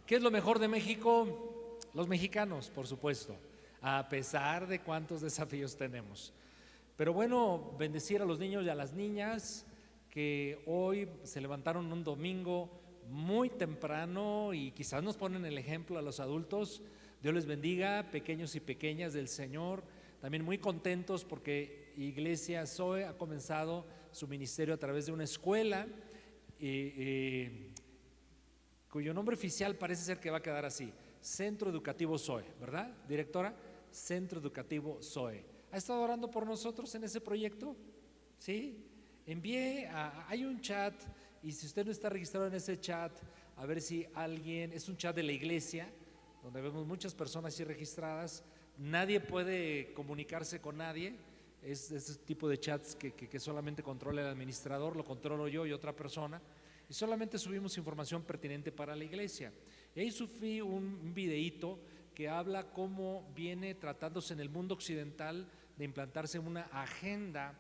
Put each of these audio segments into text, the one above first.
¿Qué es lo mejor de México? Los mexicanos, por supuesto, a pesar de cuántos desafíos tenemos. Pero bueno, bendecir a los niños y a las niñas que hoy se levantaron un domingo muy temprano y quizás nos ponen el ejemplo a los adultos. Dios les bendiga, pequeños y pequeñas del Señor. También muy contentos porque Iglesia Zoe ha comenzado su ministerio a través de una escuela cuyo nombre oficial parece ser que va a quedar así: Centro Educativo Zoe, ¿verdad, directora? Centro Educativo Zoe. ¿Ha estado orando por nosotros en ese proyecto? ¿Sí? Hay un chat, y si usted no está registrado en ese chat, a ver si alguien, es un chat de la iglesia, donde vemos muchas personas así registradas. Nadie puede comunicarse con nadie, es ese tipo de chats que solamente controla el administrador, lo controlo yo y otra persona, y solamente subimos información pertinente para la iglesia. Y ahí subí un videíto que habla cómo viene tratándose en el mundo occidental de implantarse una agenda,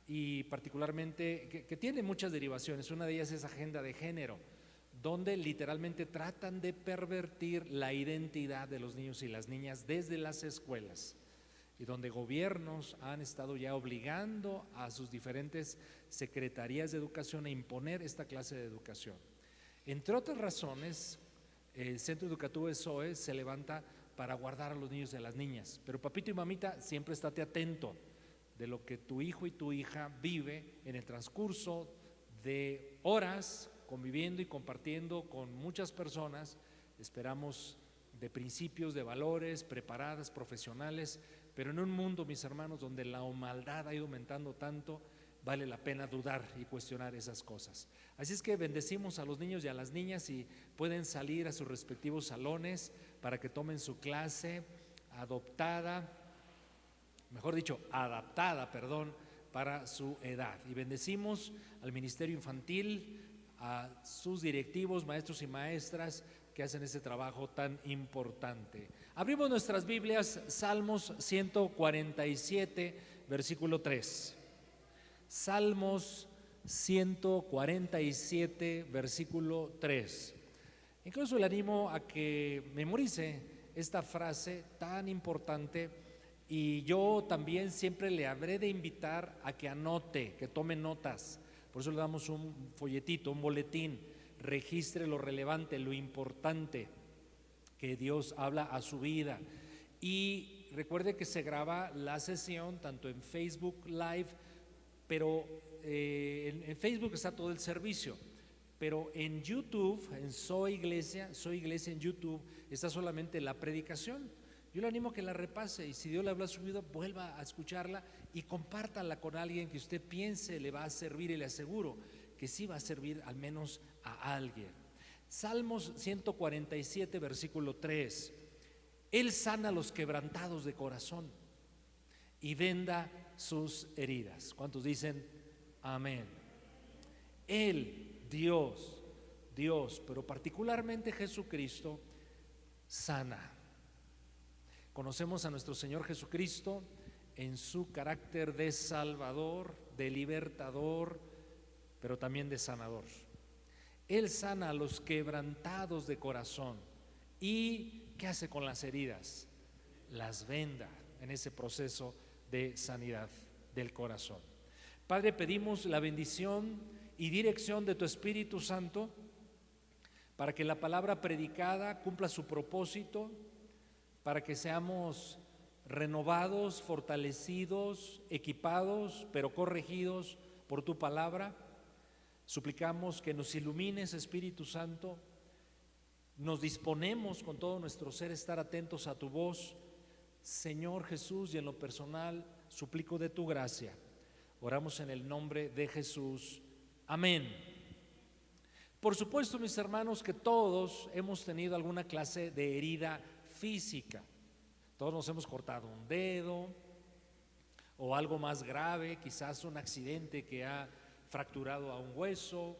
y particularmente que tiene muchas derivaciones. Una de ellas es agenda de género, donde literalmente tratan de pervertir la identidad de los niños y las niñas desde las escuelas, y donde gobiernos han estado ya obligando a sus diferentes secretarías de educación a imponer esta clase de educación. Entre otras razones, el Centro Educativo de Zoe se levanta para guardar a los niños y a las niñas. Pero papito y mamita, siempre estate atento de lo que tu hijo y tu hija vive en el transcurso de horas conviviendo y compartiendo con muchas personas. Esperamos de principios, de valores, preparadas, profesionales, pero en un mundo, mis hermanos, donde la maldad ha ido aumentando tanto, vale la pena dudar y cuestionar esas cosas. Así es que bendecimos a los niños y a las niñas, y pueden salir a sus respectivos salones para que tomen su clase adaptada para su edad. Y bendecimos al Ministerio Infantil, a sus directivos, maestros y maestras que hacen ese trabajo tan importante. Abrimos nuestras Biblias, Salmos 147, versículo 3. Salmos 147, versículo 3. Incluso le animo a que memorice esta frase tan importante, y yo también siempre le habré de invitar a que anote, que tome notas. Por eso le damos un folletito, un boletín. Registre lo relevante, lo importante que Dios habla a su vida. Y recuerde que se graba la sesión tanto en Facebook Live, pero en Facebook está todo el servicio, pero en YouTube, en Soy Iglesia en YouTube, está solamente la predicación. Yo le animo a que la repase, y si Dios le habla a su vida, vuelva a escucharla y compártala con alguien que usted piense le va a servir, y le aseguro que sí va a servir al menos a alguien. Salmos 147, versículo 3. Él sana a los quebrantados de corazón y venda sus heridas. ¿Cuántos dicen amén? Él, Dios, pero particularmente Jesucristo, sana. Conocemos a nuestro Señor Jesucristo en su carácter de Salvador, de libertador, pero también de sanador. Él sana a los quebrantados de corazón. ¿Y qué hace con las heridas? Las venda en ese proceso de sanidad del corazón. Padre, pedimos la bendición y dirección de tu Espíritu Santo para que la palabra predicada cumpla su propósito, para que seamos renovados, fortalecidos, equipados, pero corregidos por tu palabra. Suplicamos que nos ilumines, Espíritu Santo. Nos disponemos con todo nuestro ser a estar atentos a tu voz, Señor Jesús, y en lo personal suplico de tu gracia. Oramos en el nombre de Jesús. Amén. Por supuesto, mis hermanos, que todos hemos tenido alguna clase de herida física. Todos nos hemos cortado un dedo, o algo más grave, quizás un accidente que ha fracturado a un hueso,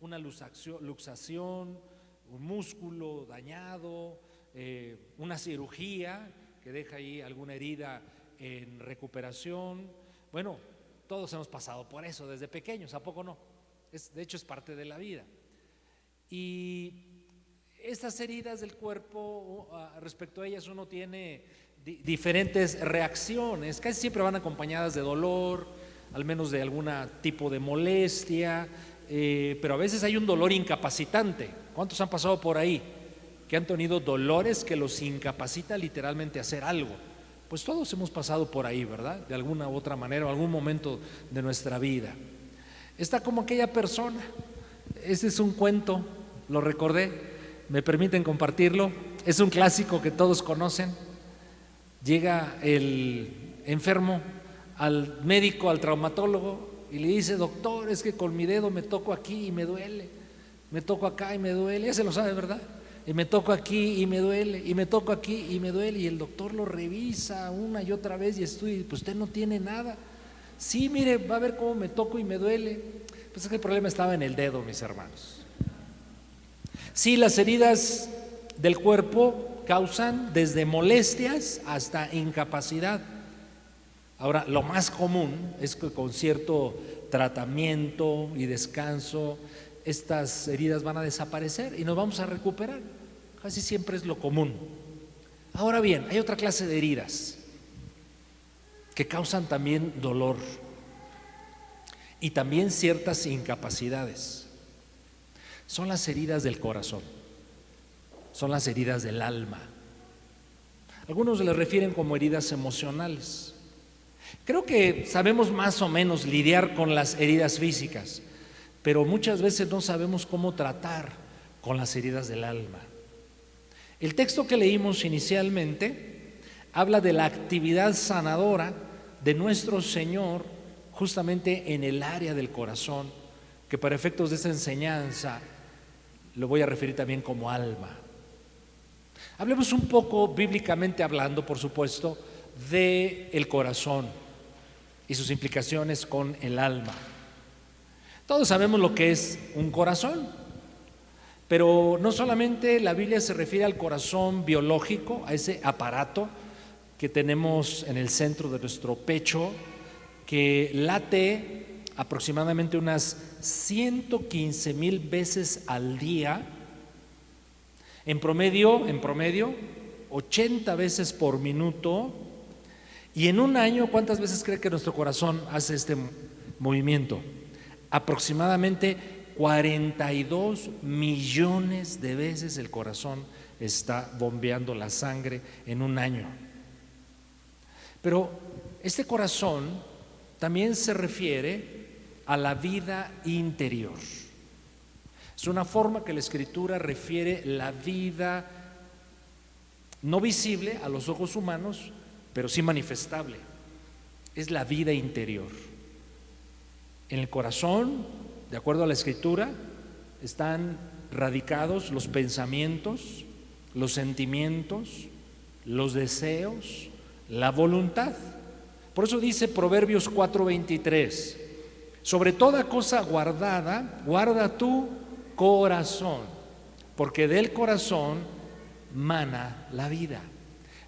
una luxación, un músculo dañado, una cirugía que deja ahí alguna herida en recuperación. Bueno, todos hemos pasado por eso desde pequeños, ¿a poco no? De hecho es parte de la vida. Y estas heridas del cuerpo, respecto a ellas uno tiene diferentes reacciones, casi siempre van acompañadas de dolor, al menos de algún tipo de molestia, pero a veces hay un dolor incapacitante. ¿Cuántos han pasado por ahí que han tenido dolores que los incapacita literalmente a hacer algo? Pues todos hemos pasado por ahí, ¿verdad? De alguna u otra manera, o algún momento de nuestra vida. Está como aquella persona, ese es un cuento, lo recordé, me permiten compartirlo, es un clásico que todos conocen. Llega el enfermo al médico, al traumatólogo, y le dice: doctor, es que con mi dedo me toco aquí y me duele, me toco acá y me duele. Ya se lo sabe, ¿verdad? Y me toco aquí y me duele, y me toco aquí y me duele. Y el doctor lo revisa una y otra vez y estudia, pues usted no tiene nada. Sí, mire, va a ver cómo me toco y me duele. Pues es que el problema estaba en el dedo, mis hermanos. Sí, las heridas del cuerpo causan desde molestias hasta incapacidad. Ahora, lo más común es que con cierto tratamiento y descanso estas heridas van a desaparecer y nos vamos a recuperar. Casi siempre es lo común. Ahora bien, hay otra clase de heridas que causan también dolor y también ciertas incapacidades. Son las heridas del corazón, son las heridas del alma. Algunos les refieren como heridas emocionales. Creo que sabemos más o menos lidiar con las heridas físicas, pero muchas veces no sabemos cómo tratar con las heridas del alma. El texto que leímos inicialmente habla de la actividad sanadora de nuestro Señor justamente en el área del corazón, que para efectos de esta enseñanza lo voy a referir también como alma. Hablemos un poco, bíblicamente hablando, por supuesto, del corazón y sus implicaciones con el alma. Todos sabemos lo que es un corazón, pero no solamente la Biblia se refiere al corazón biológico, a ese aparato que tenemos en el centro de nuestro pecho, que late aproximadamente unas 115,000 veces al día, en promedio 80 veces por minuto. Y en un año, ¿cuántas veces cree que nuestro corazón hace este movimiento? Aproximadamente 42 millones de veces el corazón está bombeando la sangre en un año. Pero este corazón también se refiere a la vida interior. Es una forma que la Escritura refiere la vida no visible a los ojos humanos, pero sí manifestable. Es la vida interior. En el corazón, de acuerdo a la Escritura, están radicados los pensamientos, los sentimientos, los deseos, la voluntad. Por eso dice Proverbios 4:23: sobre toda cosa guardada, guarda tu corazón, porque del corazón mana la vida.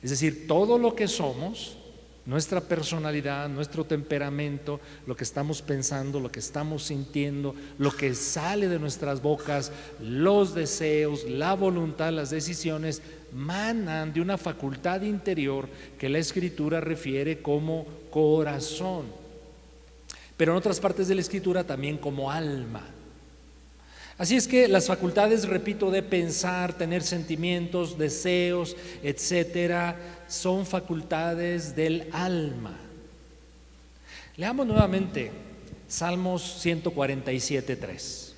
Es decir, todo lo que somos, nuestra personalidad, nuestro temperamento, lo que estamos pensando, lo que estamos sintiendo, lo que sale de nuestras bocas, los deseos, la voluntad, las decisiones, manan de una facultad interior que la Escritura refiere como corazón, pero en otras partes de la Escritura también como alma. Así es que las facultades, repito, de pensar, tener sentimientos, deseos, etcétera, son facultades del alma. Leamos nuevamente Salmos 147:3.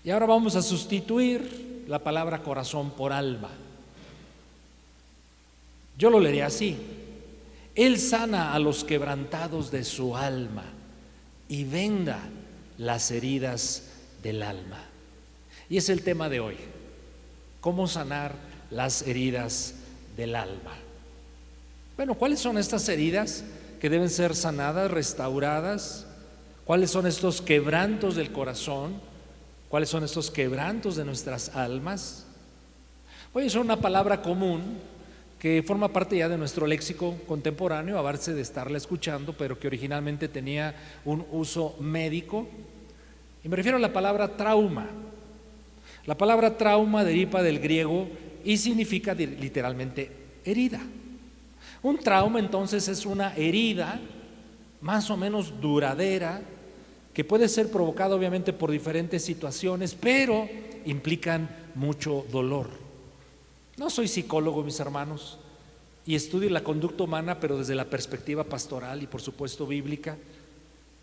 Y ahora vamos a sustituir la palabra corazón por alma. Yo lo leeré así: Él sana a los quebrantados de su alma y venda las heridas del alma. Y es el tema de hoy: cómo sanar las heridas del alma. Bueno, ¿cuáles son estas heridas que deben ser sanadas, restauradas? ¿Cuáles son estos quebrantos del corazón? ¿Cuáles son estos quebrantos de nuestras almas? Voy a usar una palabra común que forma parte ya de nuestro léxico contemporáneo, a base de estarla escuchando, pero que originalmente tenía un uso médico. Y me refiero a la palabra trauma. La palabra trauma deriva del griego y significa literalmente herida. Un trauma entonces es una herida más o menos duradera que puede ser provocada obviamente por diferentes situaciones, pero implican mucho dolor. No soy psicólogo, mis hermanos, y estudio la conducta humana, pero desde la perspectiva pastoral y por supuesto bíblica.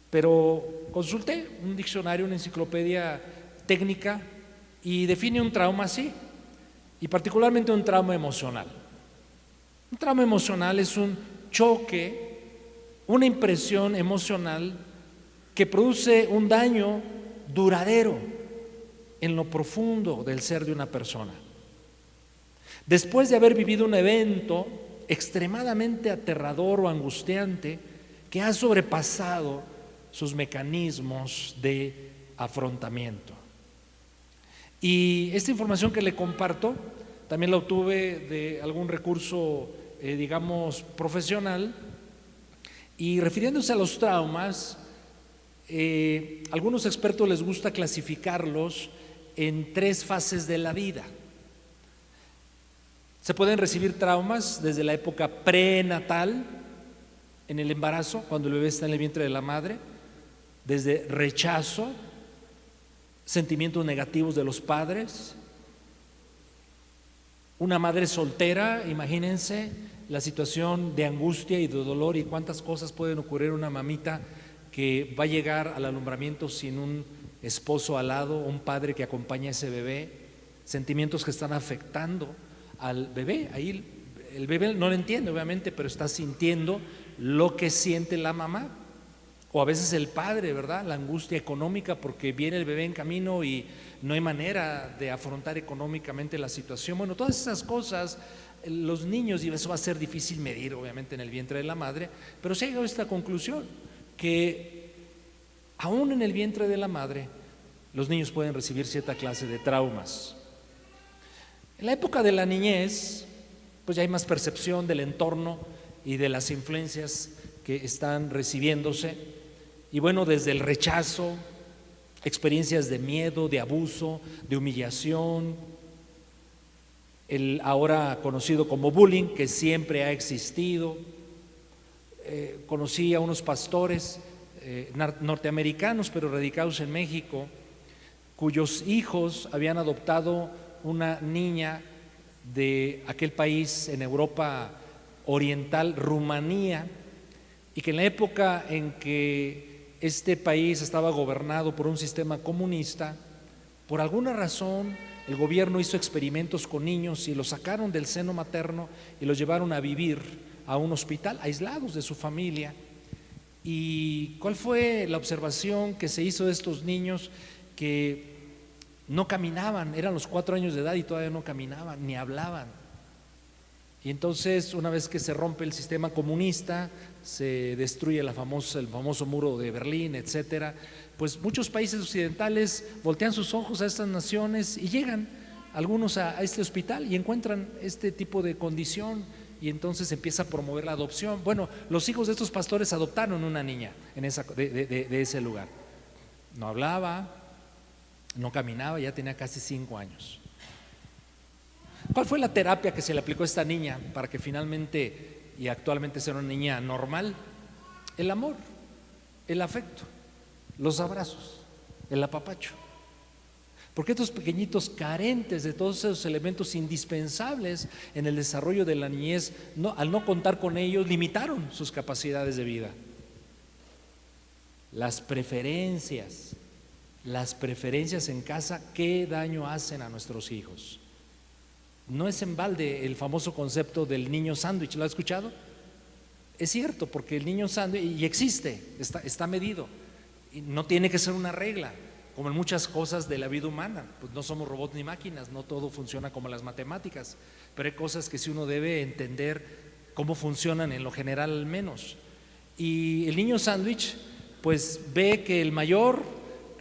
Pero consulté un diccionario, una enciclopedia técnica, y define un trauma así, y particularmente un trauma emocional. Un trauma emocional es un choque, una impresión emocional que produce un daño duradero en lo profundo del ser de una persona. Después de haber vivido un evento extremadamente aterrador o angustiante que ha sobrepasado sus mecanismos de afrontamiento. Y esta información que le comparto también la obtuve de algún recurso, digamos, profesional. Y refiriéndose a los traumas, algunos expertos les gusta clasificarlos en 3 fases de la vida. Se pueden recibir traumas desde la época prenatal, en el embarazo, cuando el bebé está en el vientre de la madre, desde rechazo, sentimientos negativos de los padres. Una madre soltera, imagínense la situación de angustia y de dolor y cuántas cosas pueden ocurrir en una mamita que va a llegar al alumbramiento sin un esposo al lado, un padre que acompaña a ese bebé, sentimientos que están afectando al bebé. Ahí el bebé no lo entiende obviamente, pero está sintiendo lo que siente la mamá, o a veces el padre, ¿verdad? La angustia económica porque viene el bebé en camino y no hay manera de afrontar económicamente la situación. Bueno, todas esas cosas, los niños, y eso va a ser difícil medir obviamente en el vientre de la madre, pero se ha llegado a esta conclusión, que aún en el vientre de la madre los niños pueden recibir cierta clase de traumas. En la época de la niñez, pues ya hay más percepción del entorno y de las influencias que están recibiéndose. Y bueno, desde el rechazo, experiencias de miedo, de abuso, de humillación, el ahora conocido como bullying, que siempre ha existido. Conocí a unos pastores norteamericanos, pero radicados en México, cuyos hijos habían adoptado una niña de aquel país en Europa oriental, Rumanía, y que en la época en que este país estaba gobernado por un sistema comunista, por alguna razón el gobierno hizo experimentos con niños y los sacaron del seno materno y los llevaron a vivir a un hospital, aislados de su familia. ¿Y cuál fue la observación que se hizo de estos niños? Que no caminaban, eran los 4 años de edad y todavía no caminaban, ni hablaban. Y entonces, una vez que se rompe el sistema comunista, se destruye el famoso muro de Berlín, etcétera, pues muchos países occidentales voltean sus ojos a estas naciones y llegan algunos a este hospital y encuentran este tipo de condición, y entonces empieza a promover la adopción. Bueno, los hijos de estos pastores adoptaron una niña de ese lugar. No hablaba, no caminaba, ya tenía casi 5 años. ¿Cuál fue la terapia que se le aplicó a esta niña para que finalmente y actualmente sea una niña normal? El amor, el afecto, los abrazos, el apapacho. Porque estos pequeñitos, carentes de todos esos elementos indispensables en el desarrollo de la niñez, al no contar con ellos, limitaron sus capacidades de vida. Las preferencias en casa, ¿qué daño hacen a nuestros hijos? No es en balde el famoso concepto del niño sándwich. ¿Lo ha escuchado? Es cierto, porque el niño sándwich, y existe, está medido, y no tiene que ser una regla, como en muchas cosas de la vida humana. Pues no somos robots ni máquinas, no todo funciona como las matemáticas, pero hay cosas que sí uno debe entender cómo funcionan en lo general al menos. Y el niño sándwich pues ve que el mayor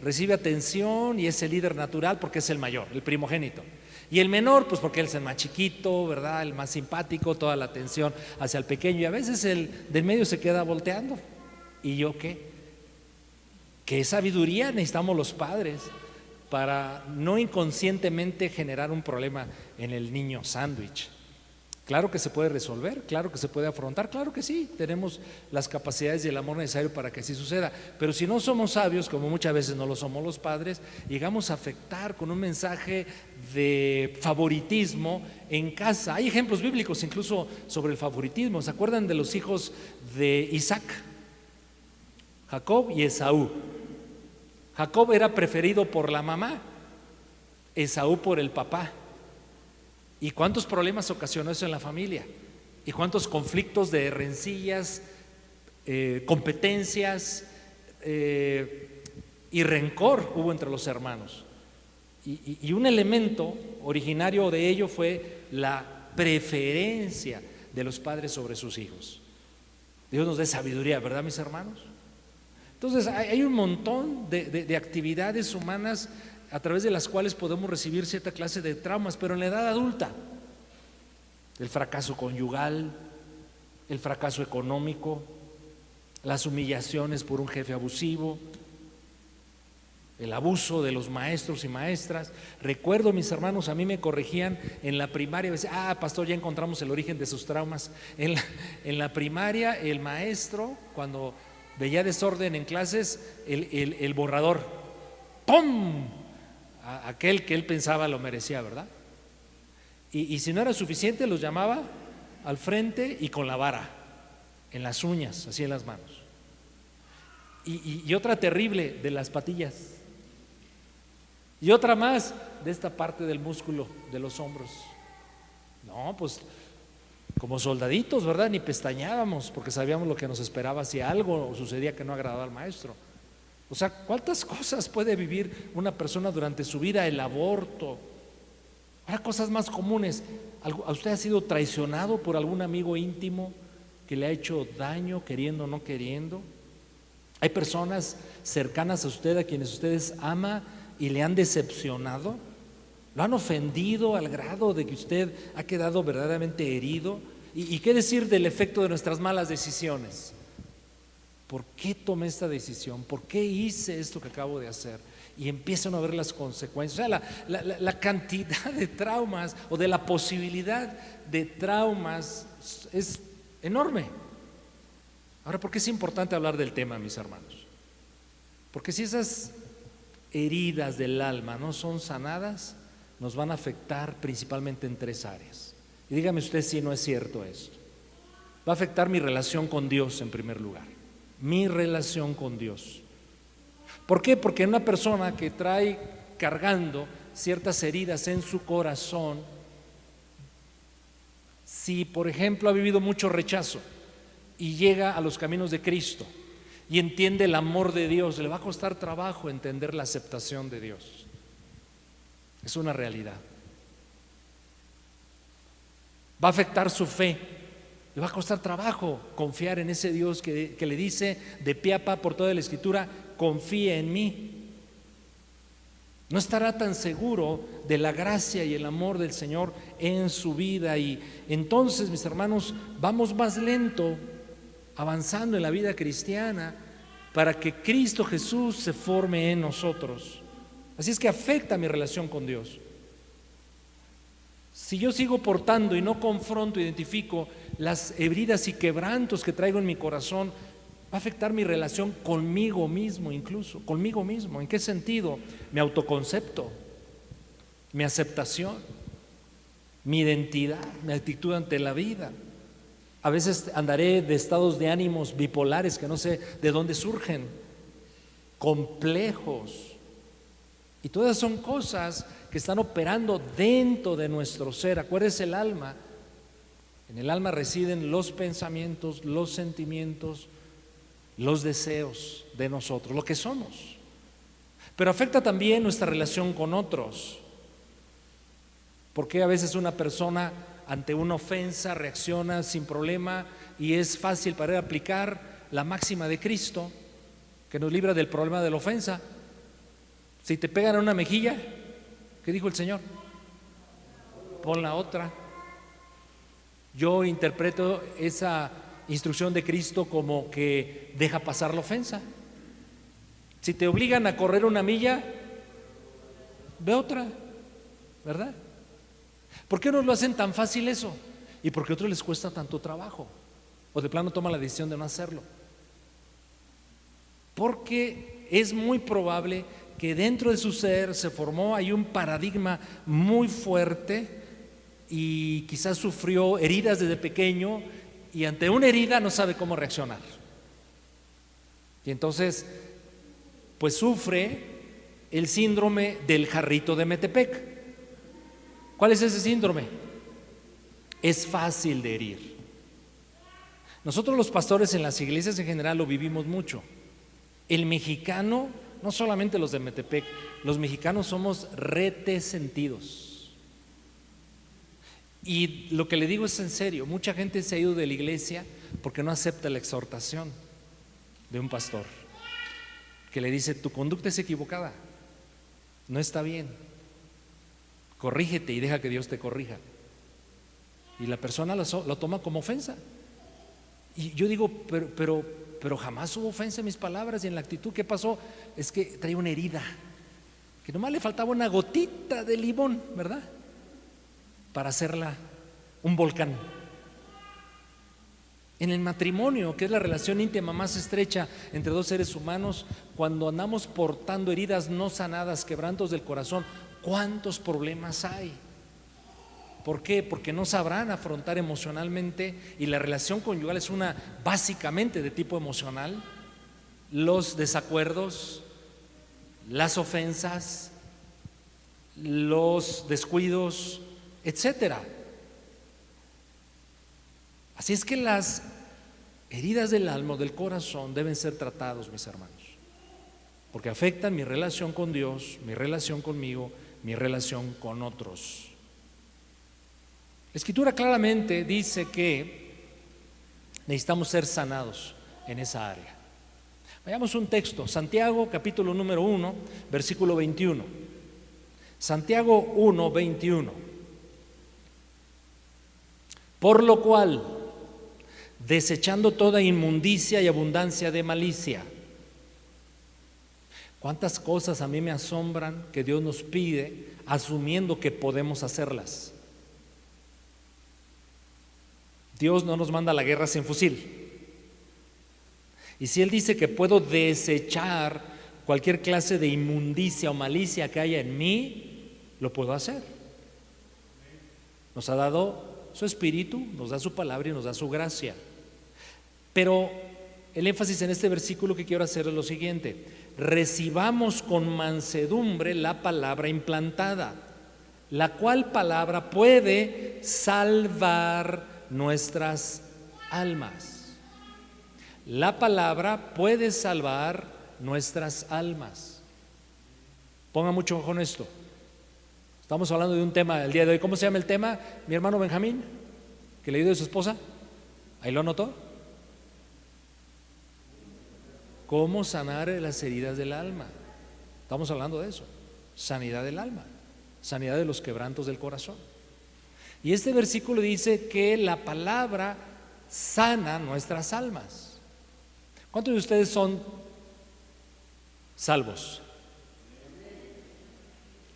recibe atención y es el líder natural porque es el mayor, el primogénito. Y el menor, pues porque él es el más chiquito, ¿verdad? El más simpático, toda la atención hacia el pequeño. Y a veces el del medio se queda volteando. ¿Y yo qué? ¿Qué sabiduría necesitamos los padres para no inconscientemente generar un problema en el niño sándwich. Claro que se puede resolver, claro que se puede afrontar, claro que sí, tenemos las capacidades y el amor necesario para que así suceda, pero si no somos sabios, como muchas veces no lo somos los padres, llegamos a afectar con un mensaje de favoritismo en casa. Hay ejemplos bíblicos incluso sobre el favoritismo. ¿Se acuerdan de los hijos de Isaac? Jacob y Esaú. Jacob era preferido por la mamá, Esaú por el papá. ¿Y cuántos problemas ocasionó eso en la familia? ¿Y cuántos conflictos de rencillas, competencias y rencor hubo entre los hermanos? Y un elemento originario de ello fue la preferencia de los padres sobre sus hijos. Dios nos dé sabiduría, ¿verdad, mis hermanos? Entonces hay un montón de actividades humanas a través de las cuales podemos recibir cierta clase de traumas, pero en la edad adulta, el fracaso conyugal, el fracaso económico, las humillaciones por un jefe abusivo, el abuso de los maestros y maestras. Recuerdo, mis hermanos, a mí me corregían en la primaria, me decían, pastor, ya encontramos el origen de sus traumas. En la primaria, el maestro, cuando veía desorden en clases, el borrador, ¡pum!, aquel que él pensaba lo merecía, ¿verdad? Y si no era suficiente, los llamaba al frente y con la vara, en las uñas, así en las manos. Y otra terrible, de las patillas. Y otra más, de esta parte del músculo de los hombros. No, pues como soldaditos, ¿verdad? Ni pestañábamos porque sabíamos lo que nos esperaba si algo sucedía que no agradaba al maestro. O sea, ¿cuántas cosas puede vivir una persona durante su vida? El aborto. Ahora, cosas más comunes. ¿A usted ha sido traicionado por algún amigo íntimo que le ha hecho daño, queriendo o no queriendo? ¿Hay personas cercanas a usted a quienes ustedes ama y le han decepcionado? ¿Lo han ofendido al grado de que usted ha quedado verdaderamente herido? ¿Y qué decir del efecto de nuestras malas decisiones? ¿Por qué tomé esta decisión? ¿Por qué hice esto que acabo de hacer? Y empiezan a ver las consecuencias. O sea, la cantidad de traumas o de la posibilidad de traumas es enorme. Ahora, ¿por qué es importante hablar del tema, mis hermanos? Porque si esas heridas del alma no son sanadas, nos van a afectar principalmente en 3 áreas. Y dígame usted si no es cierto esto. Va a afectar mi relación con Dios en primer lugar. Mi relación con Dios. ¿Por qué? Porque una persona que trae cargando ciertas heridas en su corazón, si por ejemplo ha vivido mucho rechazo y llega a los caminos de Cristo y entiende el amor de Dios, le va a costar trabajo entender la aceptación de Dios. Es una realidad. Va a afectar su fe. Le va a costar trabajo confiar en ese Dios que le dice de pie a pa por toda la Escritura, confía en mí. No estará tan seguro de la gracia y el amor del Señor en su vida. Y entonces, mis hermanos, vamos más lento avanzando en la vida cristiana para que Cristo Jesús se forme en nosotros. Así es que afecta mi relación con Dios. Si yo sigo portando y no confronto, identifico las heridas y quebrantos que traigo en mi corazón, va a afectar mi relación conmigo mismo, incluso conmigo mismo. ¿En qué sentido? Mi autoconcepto, mi aceptación, mi identidad, mi actitud ante la vida. A veces andaré de estados de ánimos bipolares que no sé de dónde surgen, complejos. Y todas son cosas que están operando dentro de nuestro ser. Acuérdese, el alma. En el alma residen los pensamientos, los sentimientos, los deseos de nosotros, lo que somos. Pero afecta también nuestra relación con otros. Porque a veces una persona ante una ofensa reacciona sin problema y es fácil para él aplicar la máxima de Cristo que nos libra del problema de la ofensa. Si te pegan en una mejilla, ¿qué dijo el Señor? Pon la otra. Yo interpreto esa instrucción de Cristo como que deja pasar la ofensa. Si te obligan a correr una milla, ve otra, ¿verdad? ¿Por qué nos lo hacen tan fácil eso? ¿Y por qué a otros les cuesta tanto trabajo? O de plano toman la decisión de no hacerlo. Porque es muy probable que dentro de su ser se formó ahí un paradigma muy fuerte y quizás sufrió heridas desde pequeño y ante una herida no sabe cómo reaccionar. Y entonces, pues sufre el síndrome del jarrito de Metepec. ¿Cuál es ese síndrome? Es fácil de herir. Nosotros los pastores en las iglesias en general lo vivimos mucho. El mexicano, no solamente los de Metepec, los mexicanos somos retesentidos. Y lo que le digo es en serio, mucha gente se ha ido de la iglesia porque no acepta la exhortación de un pastor que le dice: tu conducta es equivocada, no está bien, corrígete y deja que Dios te corrija. Y la persona lo toma como ofensa. Y yo digo, pero jamás hubo ofensa en mis palabras y en la actitud. ¿Qué pasó? Es que traía una herida, que nomás le faltaba una gotita de limón, ¿verdad? Para hacerla un volcán. En el matrimonio, que es la relación íntima más estrecha entre dos seres humanos, cuando andamos portando heridas no sanadas, quebrantos del corazón, ¿cuántos problemas hay? ¿Por qué? Porque no sabrán afrontar emocionalmente, y la relación conyugal es una básicamente de tipo emocional, los desacuerdos, las ofensas, los descuidos, etcétera. Así es que las heridas del alma o del corazón deben ser tratados, mis hermanos, porque afectan mi relación con Dios, mi relación conmigo, mi relación con otros. La Escritura claramente dice que necesitamos ser sanados en esa área. Vayamos a un texto, Santiago capítulo número 1, versículo 21. Santiago 1, 21. Por lo cual, desechando toda inmundicia y abundancia de malicia. ¿Cuántas cosas a mí me asombran que Dios nos pide asumiendo que podemos hacerlas? Dios no nos manda a la guerra sin fusil. Y si Él dice que puedo desechar cualquier clase de inmundicia o malicia que haya en mí, lo puedo hacer. Nos ha dado su espíritu, nos da su palabra y nos da su gracia. Pero el énfasis en este versículo que quiero hacer es lo siguiente: recibamos con mansedumbre la palabra implantada, la cual palabra puede salvar nuestras almas. La palabra puede salvar nuestras almas. Ponga mucho ojo en esto. Estamos hablando de un tema el día de hoy. ¿Cómo se llama el tema, mi hermano Benjamín? ¿Que le dio de su esposa? ¿Ahí lo anotó? ¿Cómo sanar las heridas del alma? Estamos hablando de eso. Sanidad del alma, sanidad de los quebrantos del corazón. Y este versículo dice que la palabra sana nuestras almas. ¿Cuántos de ustedes son salvos?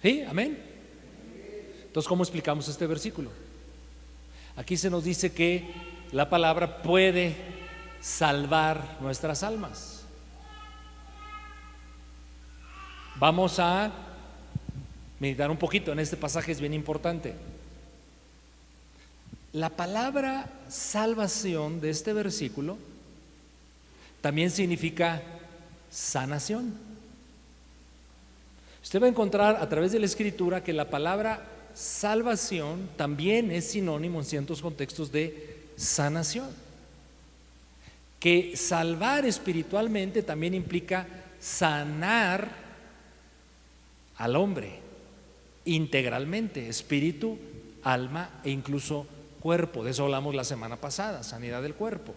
¿Sí? ¿Amén? Entonces, ¿cómo explicamos este versículo? Aquí se nos dice que la palabra puede salvar nuestras almas. Vamos a meditar un poquito en este pasaje, es bien importante. La palabra salvación de este versículo también significa sanación. Usted va a encontrar a través de la Escritura que la palabra salvación también es sinónimo en ciertos contextos de sanación. Que salvar espiritualmente también implica sanar al hombre integralmente, espíritu, alma e incluso cuerpo. De eso hablamos la semana pasada, sanidad del cuerpo.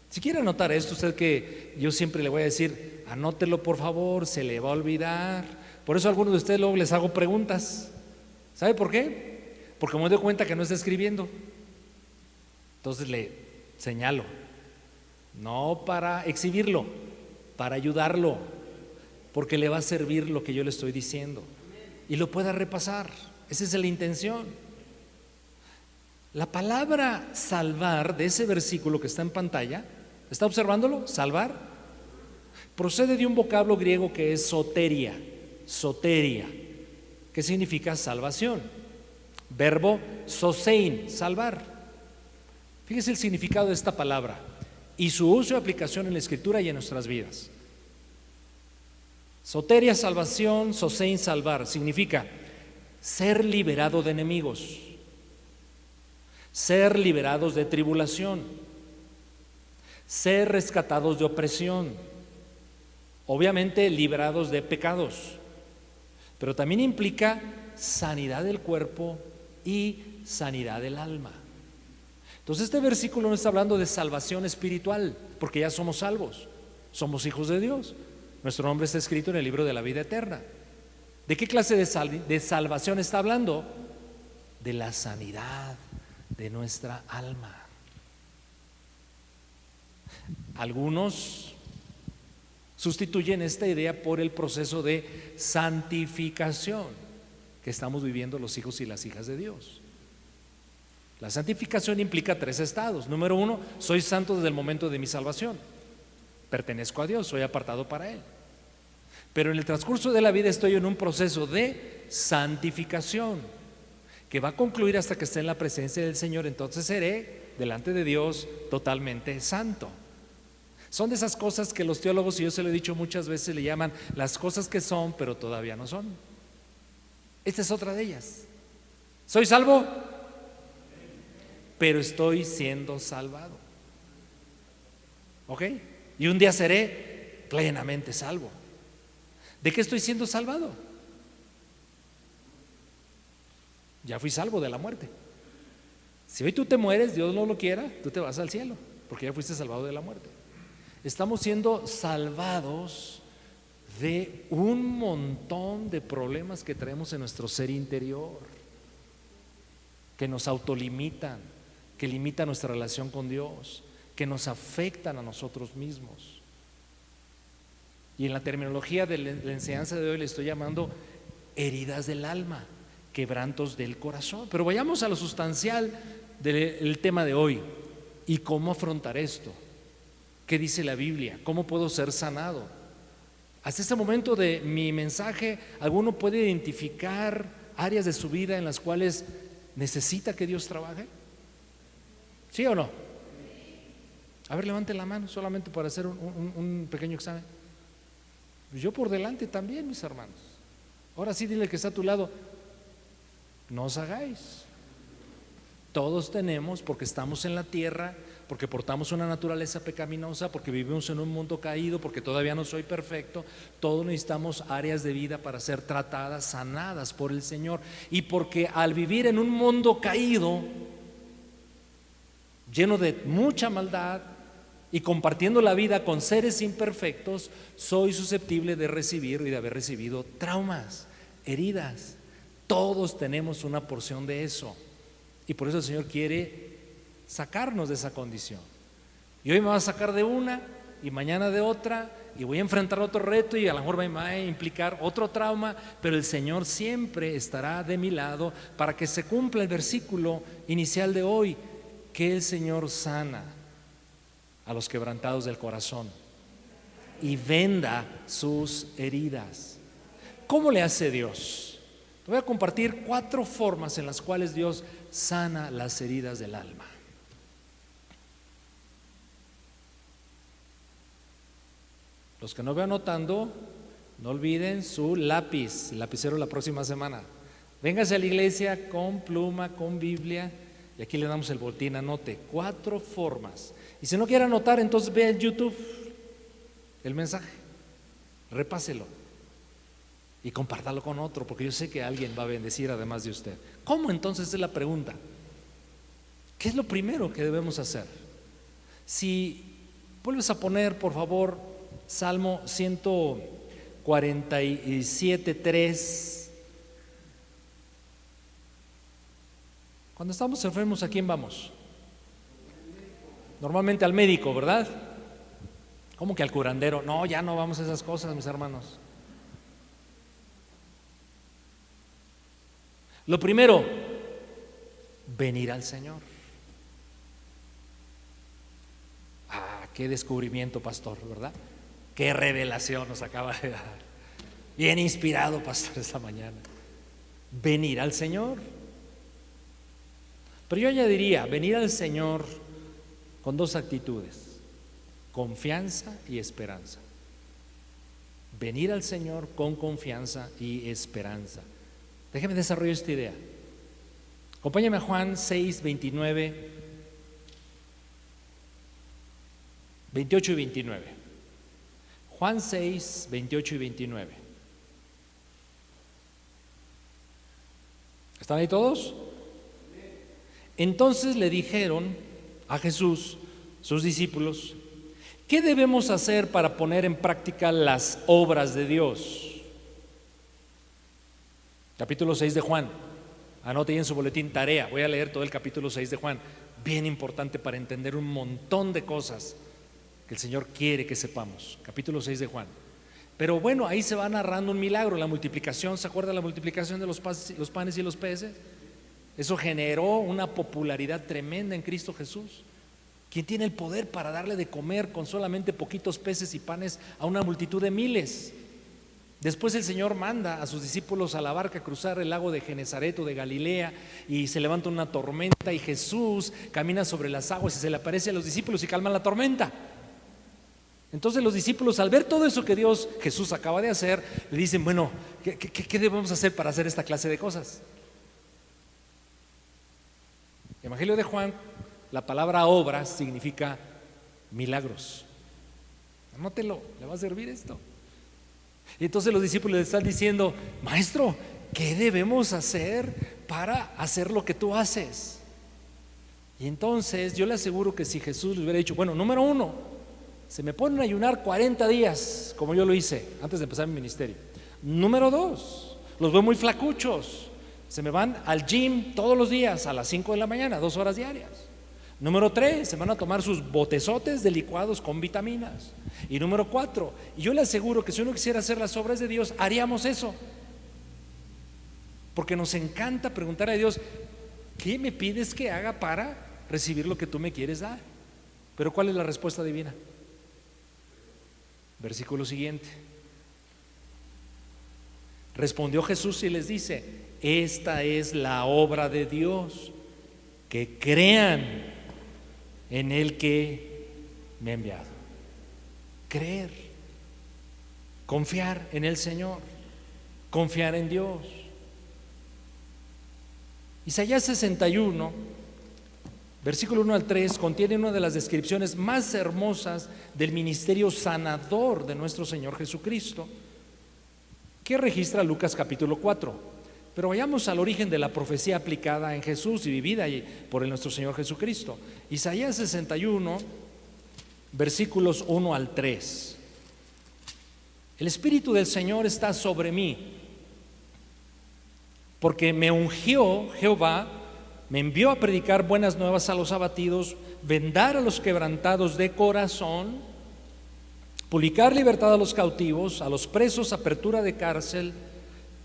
Si quiere anotar esto, usted, que yo siempre le voy a decir, anótelo por favor, se le va a olvidar. Por eso a algunos de ustedes luego les hago preguntas. ¿Sabe por qué? Porque me doy cuenta que no está escribiendo. Entonces le señalo, no para exhibirlo, para ayudarlo, porque le va a servir lo que yo le estoy diciendo. y lo pueda repasar. Esa es la intención. La palabra salvar de ese versículo que está en pantalla, ¿está observándolo? Salvar procede de un vocablo griego que es soteria, que significa salvación. Verbo sosein, salvar. Fíjese el significado de esta palabra y su uso y aplicación en la Escritura y en nuestras vidas. Soteria, salvación; sosein, salvar, significa ser liberado de enemigos, ser liberados de tribulación, ser rescatados de opresión, obviamente liberados de pecados, pero también implica sanidad del cuerpo y sanidad del alma. Entonces este versículo no está hablando de salvación espiritual, porque ya somos salvos, somos hijos de Dios, nuestro nombre está escrito en el libro de la vida eterna. ¿De qué clase de salvación está hablando? De la sanidad de nuestra alma. Algunos sustituyen esta idea por el proceso de santificación que estamos viviendo los hijos y las hijas de Dios. La santificación implica 3 estados. Número 1, soy santo desde el momento de mi salvación. Pertenezco a Dios, soy apartado para Él. Pero en el transcurso de la vida estoy en un proceso de santificación que va a concluir hasta que esté en la presencia del Señor. Entonces seré delante de Dios totalmente santo. Son de esas cosas que los teólogos, y yo se lo he dicho muchas veces, le llaman las cosas que son pero todavía no son. Esta es otra de ellas. Soy salvo, pero estoy siendo salvado. ¿Ok? Y un día seré plenamente salvo. ¿De qué estoy siendo salvado? Ya fui salvo de la muerte. Si hoy tú te mueres, Dios no lo quiera, tú te vas al cielo, porque ya fuiste salvado de la muerte. Estamos siendo salvados de un montón de problemas que traemos en nuestro ser interior, que nos autolimitan, que limitan nuestra relación con Dios, que nos afectan a nosotros mismos. Y en la terminología de la enseñanza de hoy le estoy llamando heridas del alma, quebrantos del corazón. Pero vayamos a lo sustancial del tema de hoy y cómo afrontar esto. ¿Qué dice la Biblia? ¿Cómo puedo ser sanado? Hasta este momento de mi mensaje, ¿alguno puede identificar áreas de su vida en las cuales necesita que Dios trabaje? ¿Sí o no? A ver, levante la mano solamente para hacer un pequeño examen. Yo por delante también, mis hermanos. Ahora sí, dile que está a tu lado, no os hagáis. Todos tenemos, porque estamos en la tierra, porque portamos una naturaleza pecaminosa, porque vivimos en un mundo caído, porque todavía no soy perfecto, todos necesitamos áreas de vida para ser tratadas, sanadas por el Señor. Y porque al vivir en un mundo caído, lleno de mucha maldad y compartiendo la vida con seres imperfectos, soy susceptible de recibir y de haber recibido traumas, heridas. Todos tenemos una porción de eso. Y por eso el Señor quiere sacarnos de esa condición. Y hoy me va a sacar de una y mañana de otra, y voy a enfrentar otro reto y a lo mejor me va a implicar otro trauma, pero el Señor siempre estará de mi lado para que se cumpla el versículo inicial de hoy, que el Señor sana a los quebrantados del corazón y venda sus heridas. ¿Cómo le hace Dios? Te voy a compartir 4 formas en las cuales Dios sana las heridas del alma. Los que no vean anotando, no olviden su lápiz, el lapicero la próxima semana. Véngase a la iglesia con pluma, con Biblia, y aquí le damos el boletín, anote 4 formas. Y si no quiere anotar, entonces vea en YouTube el mensaje, repáselo y compártalo con otro, porque yo sé que alguien va a bendecir además de usted. ¿Cómo entonces es la pregunta? ¿Qué es lo primero que debemos hacer? Si vuelves a poner, por favor, Salmo 147:3. Cuando estamos enfermos, ¿a quién vamos? Normalmente al médico, ¿verdad? ¿Cómo que al curandero? No, ya no vamos a esas cosas, mis hermanos. Lo primero, venir al Señor. Qué descubrimiento, pastor, ¿verdad? Qué revelación nos acaba de dar. Bien inspirado, pastor, esta mañana. Venir al Señor. Pero yo añadiría, venir al Señor con dos actitudes: confianza y esperanza. Venir al Señor con confianza y esperanza. Déjeme desarrollar esta idea. Acompáñame a Juan 6, 28 y 29. Juan 6, 28 y 29. ¿Están ahí todos? Entonces le dijeron a Jesús, sus discípulos: ¿qué debemos hacer para poner en práctica las obras de Dios? Capítulo 6 de Juan. Anote ahí en su boletín, tarea. Voy a leer todo el capítulo 6 de Juan. Bien importante para entender un montón de cosas que el Señor quiere que sepamos. Capítulo 6 de Juan. Pero bueno, ahí se va narrando un milagro, la multiplicación. ¿Se acuerda la multiplicación de los panes y los peces? Eso generó una popularidad tremenda en Cristo Jesús. ¿Quién tiene el poder para darle de comer con solamente poquitos peces y panes a una multitud de miles? Después el Señor manda a sus discípulos a la barca a cruzar el lago de Genesaret o de Galilea, y se levanta una tormenta y Jesús camina sobre las aguas y se le aparece a los discípulos y calma la tormenta. Entonces los discípulos, al ver todo eso que Jesús acaba de hacer, le dicen: bueno, ¿qué debemos hacer para hacer esta clase de cosas? Evangelio de Juan, la palabra obras significa milagros. Anótelo, le va a servir esto. Y entonces los discípulos le están diciendo: maestro, ¿qué debemos hacer para hacer lo que tú haces? Y entonces yo le aseguro que si Jesús le hubiera dicho: bueno, número uno, se me ponen a ayunar 40 días, como yo lo hice antes de empezar mi ministerio. Número dos, los veo muy flacuchos, se me van al gym todos los días a las 5 de la mañana, 2 horas diarias. Número 3, se van a tomar sus botezotes de licuados con vitaminas. Y número 4, y yo le aseguro que si uno quisiera hacer las obras de Dios, haríamos eso. Porque nos encanta preguntar a Dios: ¿qué me pides que haga para recibir lo que tú me quieres dar? Pero ¿cuál es la respuesta divina? Versículo siguiente. Respondió Jesús y les dice: esta es la obra de Dios, que crean en el que me ha enviado. Creer, confiar en el Señor, confiar en Dios. Isaías 61, versículo 1 al 3, contiene una de las descripciones más hermosas del ministerio sanador de nuestro Señor Jesucristo, que registra Lucas capítulo 4. Pero vayamos al origen de la profecía aplicada en Jesús y vivida por nuestro Señor Jesucristo. Isaías 61, versículos 1 al 3. El Espíritu del Señor está sobre mí, porque me ungió Jehová, me envió a predicar buenas nuevas a los abatidos, vendar a los quebrantados de corazón, publicar libertad a los cautivos, a los presos apertura de cárcel,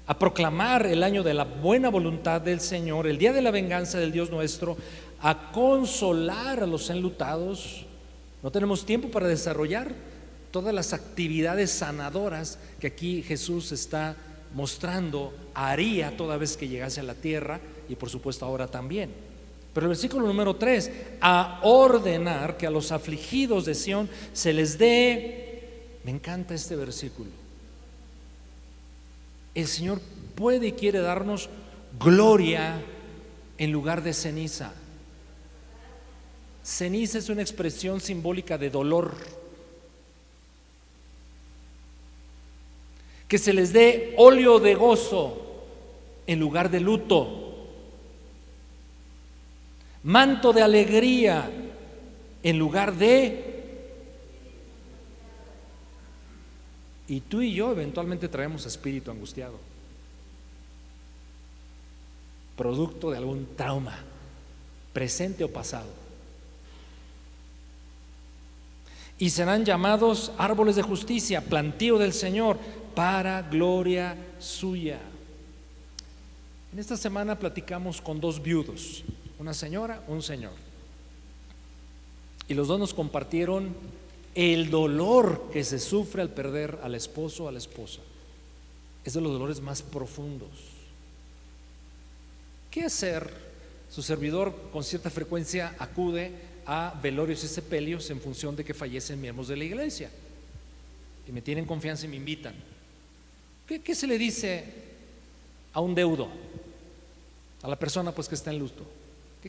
a proclamar el año de la buena voluntad del Señor, el día de la venganza del Dios nuestro, a consolar a los enlutados. No tenemos tiempo para desarrollar todas las actividades sanadoras que aquí Jesús está mostrando haría toda vez que llegase a la tierra, y por supuesto ahora también. Pero el versículo número 3, a ordenar que a los afligidos de Sión se les dé. Me encanta este versículo. El Señor puede y quiere darnos gloria en lugar de ceniza. Ceniza es una expresión simbólica de dolor. Que se les dé óleo de gozo en lugar de luto, manto de alegría en lugar de. Y tú y yo eventualmente traemos espíritu angustiado, producto de algún trauma, presente o pasado. Y serán llamados árboles de justicia, plantío del Señor, para gloria suya. En esta semana platicamos con dos viudos, una señora, un señor, y los dos nos compartieron el dolor que se sufre al perder al esposo o a la esposa. Es de los dolores más profundos. ¿Qué hacer? Su servidor con cierta frecuencia acude a velorios y sepelios en función de que fallecen miembros de la iglesia y me tienen confianza y me invitan. ¿Qué se le dice a un deudo? A la persona pues que está en luto.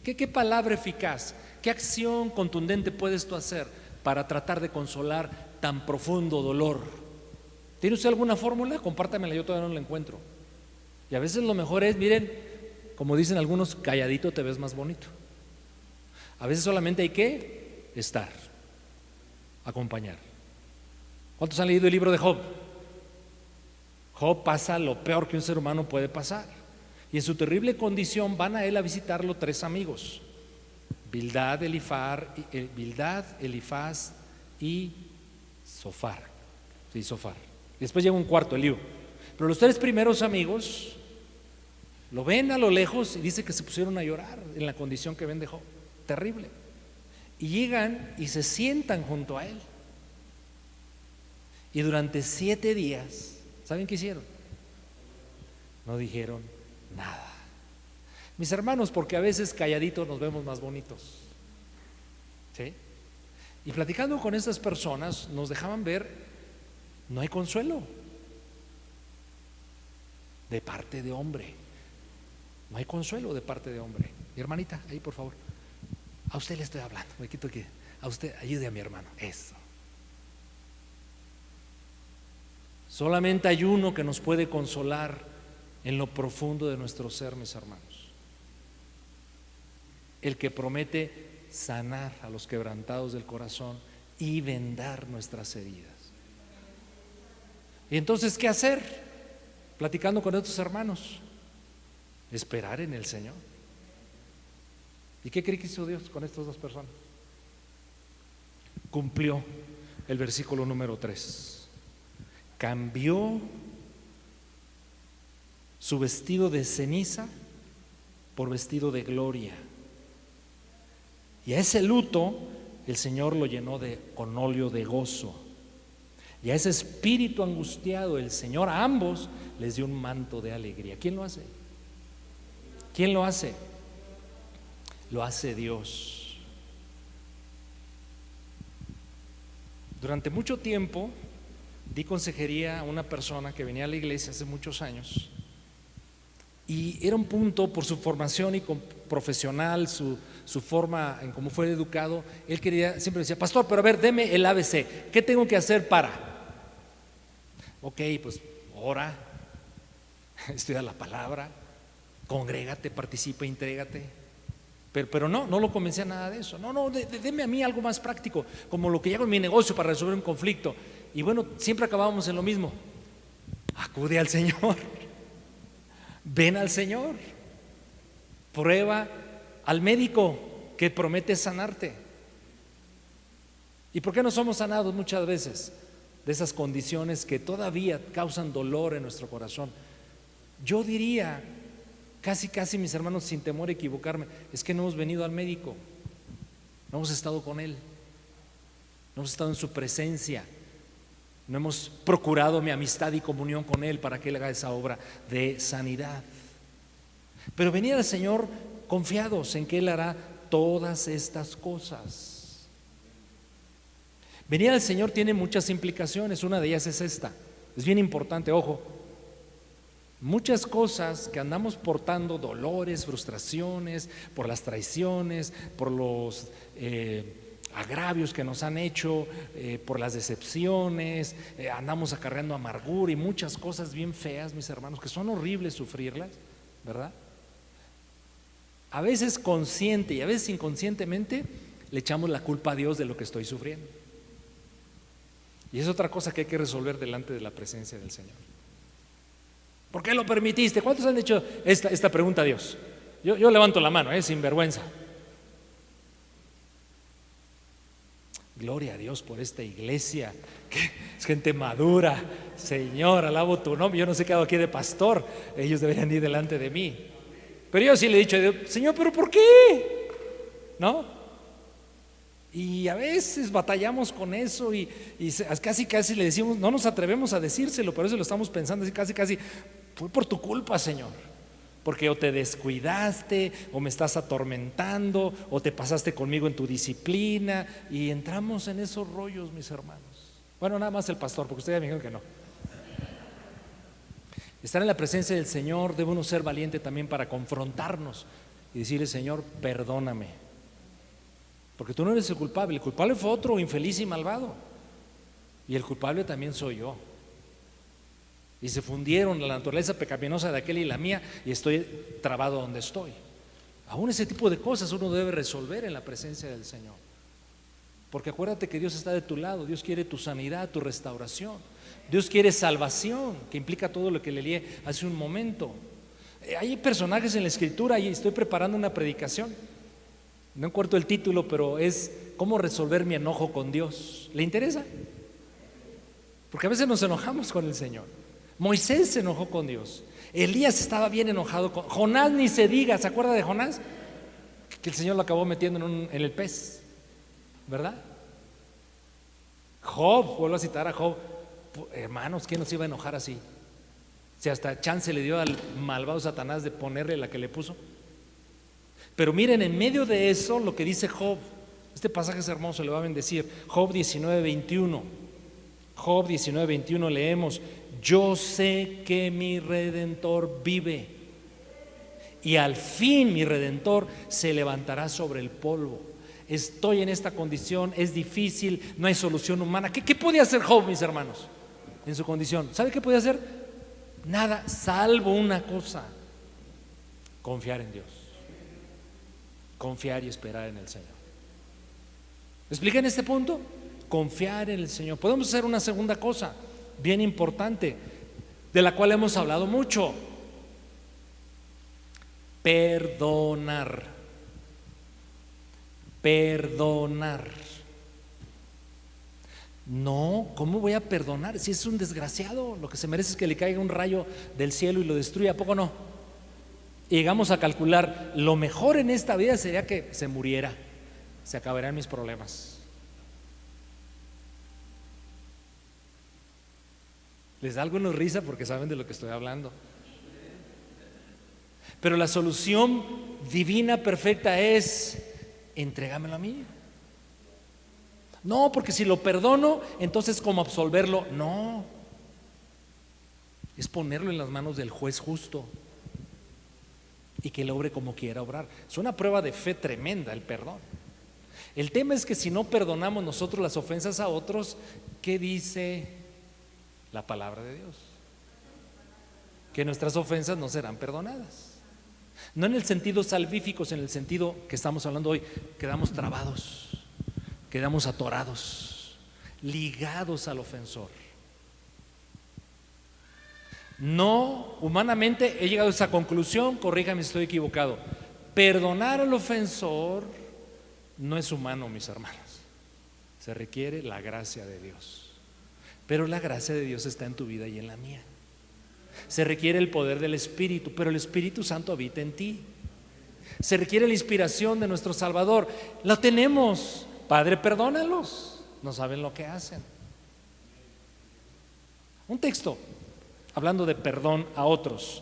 ¿Qué palabra eficaz, qué acción contundente puedes tú hacer para tratar de consolar tan profundo dolor? ¿Tiene usted alguna fórmula? Compártamela, yo todavía no la encuentro. Y a veces lo mejor es, miren, como dicen algunos, calladito te ves más bonito. A veces solamente hay que estar, acompañar. ¿Cuántos han leído el libro de Job? Job pasa lo peor que un ser humano puede pasar. Y en su terrible condición van a él a visitarlo tres amigos: Bildad, Elifaz y Sofar. Sí, Sofar. Y después llega un cuarto, Eliú. Pero los tres primeros amigos lo ven a lo lejos y dice que se pusieron a llorar en la condición que ven de Job. Terrible. Y llegan y se sientan junto a él. Y durante 7 días, ¿saben qué hicieron? No dijeron nada. Mis hermanos, porque a veces calladitos nos vemos más bonitos, ¿sí? Y platicando con estas personas nos dejaban ver, no hay consuelo de parte de hombre. No hay consuelo de parte de hombre. Mi hermanita, ahí por favor. A usted le estoy hablando. Me quito aquí. A usted, ayude a mi hermano. Eso. Solamente hay uno que nos puede consolar en lo profundo de nuestro ser, mis hermanos. El que promete sanar a los quebrantados del corazón y vendar nuestras heridas. Y entonces, ¿qué hacer? Platicando con estos hermanos, esperar en el Señor. ¿Y qué cree que hizo Dios con estas dos personas? Cumplió el versículo número 3. Cambió su vestido de ceniza por vestido de gloria. Y a ese luto el Señor lo llenó con óleo de gozo. Y a ese espíritu angustiado el Señor a ambos les dio un manto de alegría. ¿Quién lo hace? ¿Quién lo hace? Lo hace Dios. Durante mucho tiempo di consejería a una persona que venía a la iglesia hace muchos años, y era un punto por su formación y profesional, su forma en cómo fue educado. Él siempre decía: pastor, pero a ver, deme el ABC, ¿qué tengo que hacer para? Ok, pues ora, estudia la palabra, congrégate, participa, intrégate. Pero no lo convencí a nada de eso. No, deme a mí algo más práctico, como lo que hago en mi negocio para resolver un conflicto. Y bueno, siempre acabábamos en lo mismo: acude al Señor, ven al Señor, prueba al médico que promete sanarte. ¿Y por qué no somos sanados muchas veces de esas condiciones que todavía causan dolor en nuestro corazón? Yo diría, casi mis hermanos, sin temor a equivocarme, es que no hemos venido al médico, no hemos estado con Él, no hemos estado en su presencia, no hemos procurado mi amistad y comunión con Él para que Él haga esa obra de sanidad. Pero venir al Señor confiados en que Él hará todas estas cosas. Venir al Señor tiene muchas implicaciones. Una de ellas es esta, es bien importante, ojo. Muchas cosas que andamos portando, dolores, frustraciones, por las traiciones, por los agravios que nos han hecho, por las decepciones, andamos acarreando amargura y muchas cosas bien feas, mis hermanos, que son horribles sufrirlas, ¿verdad? A veces consciente y a veces inconscientemente le echamos la culpa a Dios de lo que estoy sufriendo. Y es otra cosa que hay que resolver delante de la presencia del Señor. ¿Por qué lo permitiste? ¿Cuántos han hecho esta pregunta a Dios? Yo levanto la mano, sin vergüenza. Gloria a Dios por esta iglesia, que es gente madura. Señor, alabo tu nombre. Yo no sé qué hago aquí de pastor, ellos deberían ir delante de mí. Pero yo sí le he dicho a Dios, Señor, ¿pero por qué? ¿No? Y a veces batallamos con eso y casi le decimos, no nos atrevemos a decírselo, pero eso lo estamos pensando, así casi, fue por tu culpa, Señor. Porque o te descuidaste, o me estás atormentando, o te pasaste conmigo en tu disciplina, y entramos en esos rollos, mis hermanos. Bueno, nada más el pastor, porque ustedes ya me dijeron que no. Estar en la presencia del Señor, debe uno ser valiente también para confrontarnos y decirle, Señor, perdóname. Porque tú no eres el culpable fue otro infeliz y malvado. Y el culpable también soy yo. Y se fundieron la naturaleza pecaminosa de aquel y la mía, y estoy trabado donde estoy. Aún ese tipo de cosas uno debe resolver en la presencia del Señor. Porque acuérdate que Dios está de tu lado. Dios quiere tu sanidad, tu restauración. Dios quiere salvación, que implica todo lo que le leí hace un momento. Hay personajes en la Escritura, y estoy preparando una predicación. No encuentro el título, pero es ¿cómo resolver mi enojo con Dios? ¿Le interesa? Porque a veces nos enojamos con el Señor. Moisés se enojó con Dios. Elías estaba bien enojado con Jonás, ni se diga. ¿Se acuerda de Jonás? Que el Señor lo acabó metiendo en el pez, ¿verdad? Job, vuelvo a citar a Job. Hermanos, ¿quién nos iba a enojar así? Si hasta chance le dio al malvado Satanás de ponerle la que le puso. Pero miren, en medio de eso, lo que dice Job, este pasaje es hermoso, le va a bendecir. Job 19:21. Job 19:21 leemos: yo sé que mi Redentor vive, y al fin mi Redentor se levantará sobre el polvo. Estoy en esta condición, es difícil, no hay solución humana. ¿Qué podía hacer Job, mis hermanos, en su condición? ¿Sabe qué podía hacer? Nada, salvo una cosa: confiar en Dios, confiar y esperar en el Señor. ¿Me expliqué en este punto? Confiar en el Señor. Podemos hacer una segunda cosa bien importante, de la cual hemos hablado mucho: perdonar. Perdonar. No, ¿cómo voy a perdonar? Si es un desgraciado, lo que se merece es que le caiga un rayo del cielo y lo destruya, ¿a poco no? Y llegamos a calcular, lo mejor en esta vida sería que se muriera, se acabarían mis problemas. Les da algunos risa porque saben de lo que estoy hablando. Pero la solución divina perfecta es: entrégamelo a mí. No, porque si lo perdono, entonces ¿cómo absolverlo? No, es ponerlo en las manos del juez justo y que él obre como quiera obrar. Es una prueba de fe tremenda el perdón. El tema es que si no perdonamos nosotros las ofensas a otros, ¿qué dice la palabra de Dios? Que nuestras ofensas no serán perdonadas. No en el sentido salvífico, sino en el sentido que estamos hablando hoy. Quedamos trabados, quedamos atorados, ligados al ofensor. No, humanamente he llegado a esa conclusión, corríjame si estoy equivocado: perdonar al ofensor no es humano, mis hermanos. Se requiere la gracia de Dios. Pero la gracia de Dios está en tu vida y en la mía. Se requiere el poder del Espíritu, pero el Espíritu Santo habita en ti. Se requiere la inspiración de nuestro Salvador. La tenemos. Padre, perdónalos, no saben lo que hacen. Un texto hablando de perdón a otros.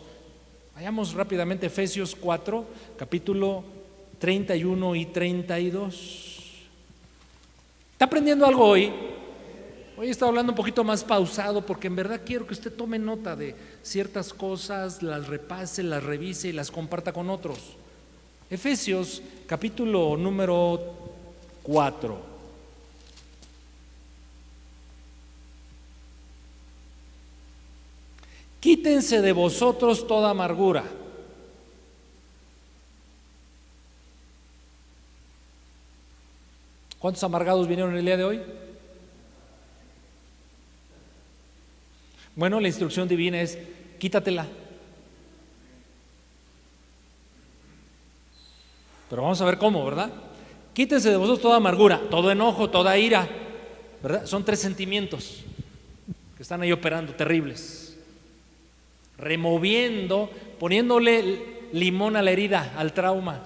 Vayamos rápidamente a Efesios 4, capítulo 31 y 32. ¿Está aprendiendo algo hoy? Hoy he estado hablando un poquito más pausado porque en verdad quiero que usted tome nota de ciertas cosas, las repase, las revise y las comparta con otros. Efesios capítulo número 4. Quítense de vosotros toda amargura. ¿Cuántos amargados vinieron el día de hoy? Bueno, la instrucción divina es: quítatela. Pero vamos a ver cómo, ¿verdad? Quítense de vosotros toda amargura, todo enojo, toda ira, ¿verdad? Son 3 sentimientos que están ahí operando, terribles. Removiendo, poniéndole limón a la herida, al trauma.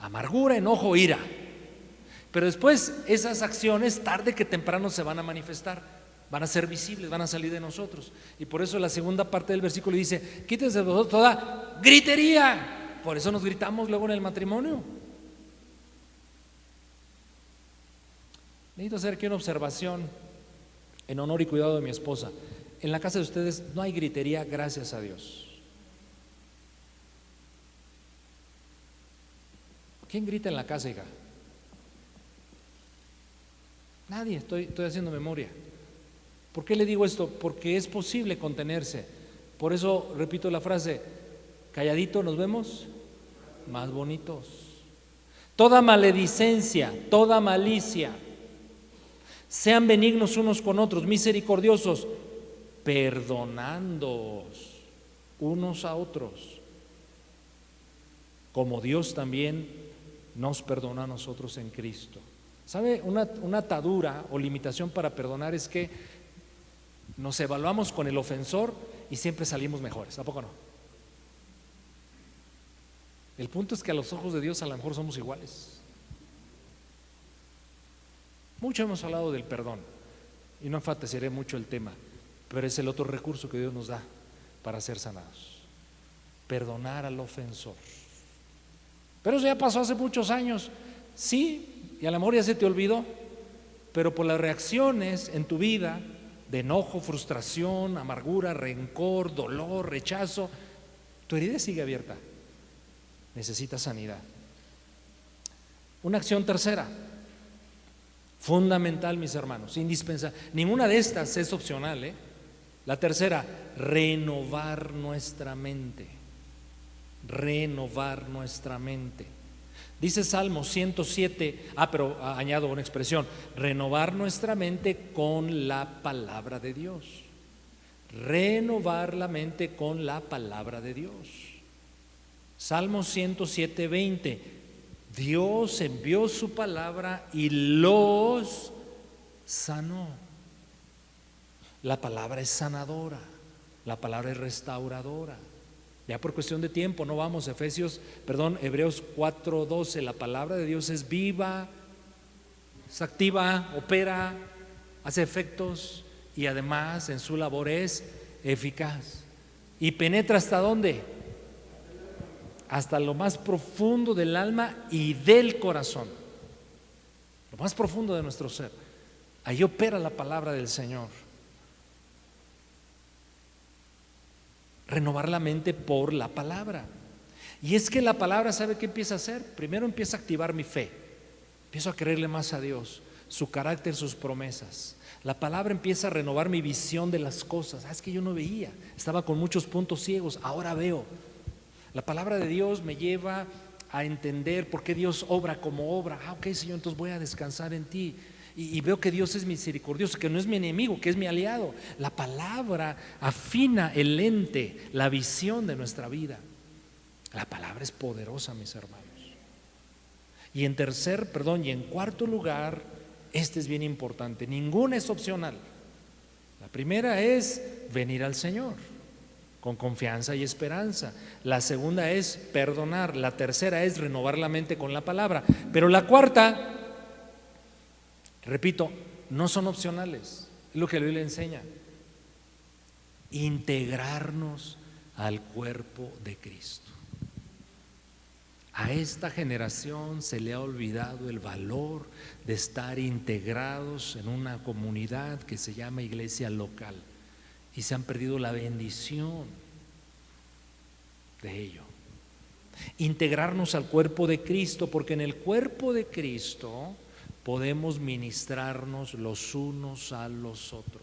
Amargura, enojo, ira. Pero después esas acciones tarde que temprano se van a manifestar, van a ser visibles, van a salir de nosotros. Y por eso la segunda parte del versículo dice: quítense de vosotros toda gritería. Por eso nos gritamos luego en el matrimonio. Necesito hacer aquí una observación en honor y cuidado de mi esposa. En la casa de ustedes no hay gritería, gracias a Dios. ¿Quién grita en la casa, hija? Nadie, estoy haciendo memoria. ¿Por qué le digo esto? Porque es posible contenerse. Por eso repito la frase: calladito nos vemos más bonitos. Toda maledicencia, toda malicia, sean benignos unos con otros, misericordiosos, perdonándoos unos a otros, como Dios también nos perdonó a nosotros en Cristo. ¿Sabe? Una atadura o limitación para perdonar es que nos evaluamos con el ofensor y siempre salimos mejores. ¿A poco no? El punto es que a los ojos de Dios a lo mejor somos iguales. Mucho hemos hablado del perdón y no enfatizaré mucho el tema, pero es el otro recurso que Dios nos da para ser sanados: perdonar al ofensor. Pero eso ya pasó hace muchos años, sí, y a lo mejor ya se te olvidó, pero por las reacciones en tu vida de enojo, frustración, amargura, rencor, dolor, rechazo, tu herida sigue abierta. Necesitas sanidad. Una acción tercera, fundamental, mis hermanos, indispensable. Ninguna de estas es opcional, ¿eh? La tercera, renovar nuestra mente. Renovar nuestra mente. Dice Salmo 107, pero añado una expresión: renovar nuestra mente con la palabra de Dios. Renovar la mente con la palabra de Dios. Salmo 107, 20. Dios envió su palabra y los sanó. La palabra es sanadora, la palabra es restauradora. Ya por cuestión de tiempo no vamos a Hebreos 4:12. La palabra de Dios es viva, es activa, opera, hace efectos y además en su labor es eficaz. ¿Y penetra hasta dónde? Hasta lo más profundo del alma y del corazón, lo más profundo de nuestro ser. Ahí opera la palabra del Señor. Renovar la mente por la palabra. Y es que la palabra, ¿sabe qué empieza a hacer? Primero empieza a activar mi fe. Empiezo a creerle más a Dios, su carácter, sus promesas. La palabra empieza a renovar mi visión de las cosas. Es que yo no veía, estaba con muchos puntos ciegos, ahora veo. La palabra de Dios me lleva a entender por qué Dios obra como obra. Ok, Señor, entonces voy a descansar en ti. Y veo que Dios es misericordioso, que no es mi enemigo, que es mi aliado. La palabra afina el lente, la visión de nuestra vida. La palabra es poderosa, mis hermanos. Y en cuarto lugar, este es bien importante: ninguna es opcional. La primera es venir al Señor con confianza y esperanza. La segunda es perdonar. La tercera es renovar la mente con la palabra. Pero la cuarta, repito, no son opcionales. Es lo que la Biblia enseña: integrarnos al cuerpo de Cristo. A esta generación se le ha olvidado el valor de estar integrados en una comunidad que se llama iglesia local, y se han perdido la bendición de ello. Integrarnos al cuerpo de Cristo, porque en el cuerpo de Cristo podemos ministrarnos los unos a los otros.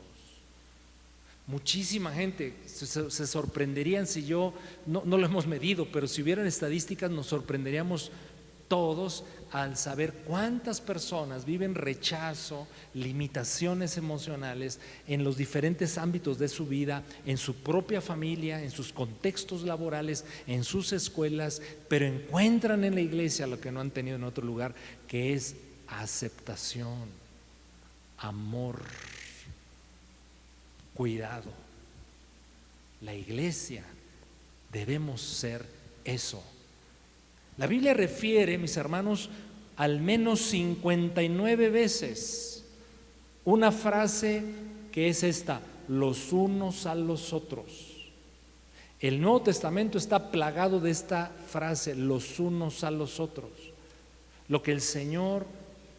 Muchísima gente se sorprenderían si yo, no lo hemos medido, pero si hubieran estadísticas nos sorprenderíamos todos al saber cuántas personas viven rechazo, limitaciones emocionales en los diferentes ámbitos de su vida, en su propia familia, en sus contextos laborales, en sus escuelas, pero encuentran en la iglesia lo que no han tenido en otro lugar, que es aceptación, amor, cuidado. La iglesia Debemos ser eso. La Biblia refiere, mis hermanos, al menos 59 veces una frase que es esta: los unos a los otros. El Nuevo Testamento está plagado de esta frase, los unos a los otros. Lo que el Señor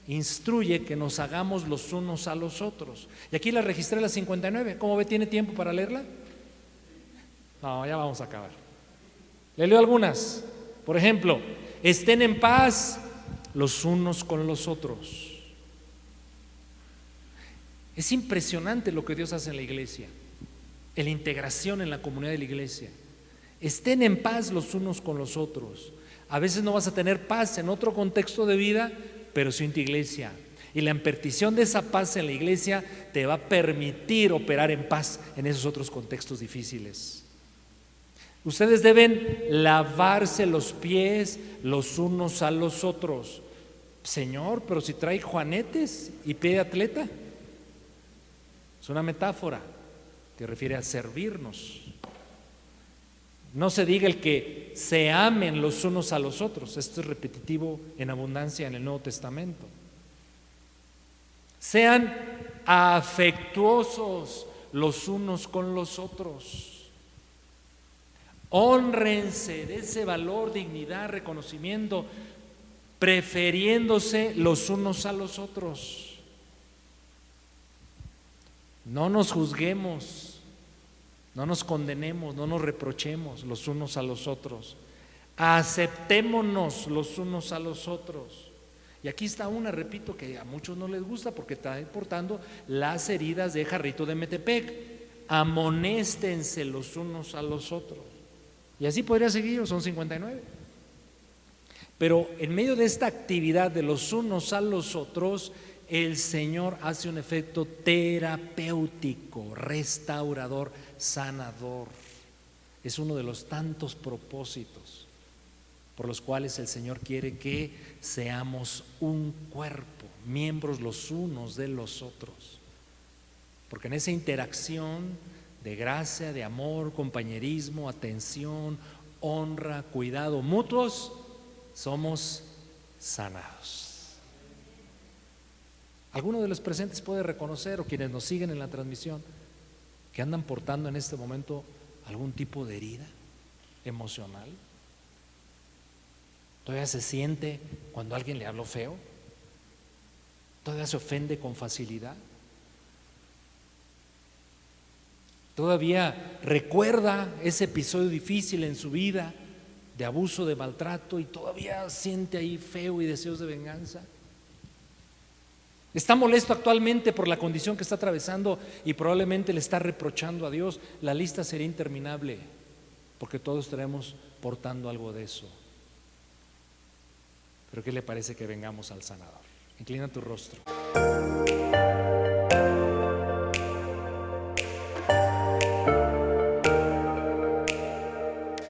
instruye que nos hagamos los unos a los otros. Y aquí la registré, las 59. ¿Cómo ve? ¿Tiene tiempo para leerla? No, ya vamos a acabar. Le leo algunas. Por ejemplo, estén en paz los unos con los otros. Es impresionante lo que Dios hace en la iglesia, en la integración en la comunidad de la iglesia. Estén en paz los unos con los otros. A veces no vas a tener paz en otro contexto de vida, pero sí en tu iglesia. Y la impartición de esa paz en la iglesia te va a permitir operar en paz en esos otros contextos difíciles. Ustedes deben lavarse los pies los unos a los otros. Señor, pero si trae juanetes y pie de atleta. Es una metáfora que refiere a servirnos. No se diga el que se amen los unos a los otros. Esto es repetitivo en abundancia en el Nuevo Testamento. Sean afectuosos los unos con los otros. Hónrense de ese valor, dignidad, reconocimiento, prefiriéndose los unos a los otros. No nos juzguemos, no nos condenemos, no nos reprochemos los unos a los otros. Aceptémonos los unos a los otros. Y aquí está una, repito, que a muchos no les gusta porque está portando las heridas de Jarrito de Metepec. Amonéstense los unos a los otros. Y así podría seguir, son 59. Pero en medio de esta actividad de los unos a los otros, el Señor hace un efecto terapéutico, restaurador, sanador. Es uno de los tantos propósitos por los cuales el Señor quiere que seamos un cuerpo, miembros los unos de los otros. Porque en esa interacción de gracia, de amor, compañerismo, atención, honra, cuidado mutuos, somos sanados. ¿Alguno de los presentes puede reconocer, o quienes nos siguen en la transmisión, que andan portando en este momento algún tipo de herida emocional? ¿Todavía se siente cuando alguien le habló feo? ¿Todavía se ofende con facilidad? ¿Todavía recuerda ese episodio difícil en su vida de abuso, de maltrato, y todavía siente ahí feo y deseos de venganza? ¿Está molesto actualmente por la condición que está atravesando y probablemente le está reprochando a Dios? La lista sería interminable, porque todos estaremos portando algo de eso. Pero ¿qué le parece que vengamos al sanador? Inclina tu rostro.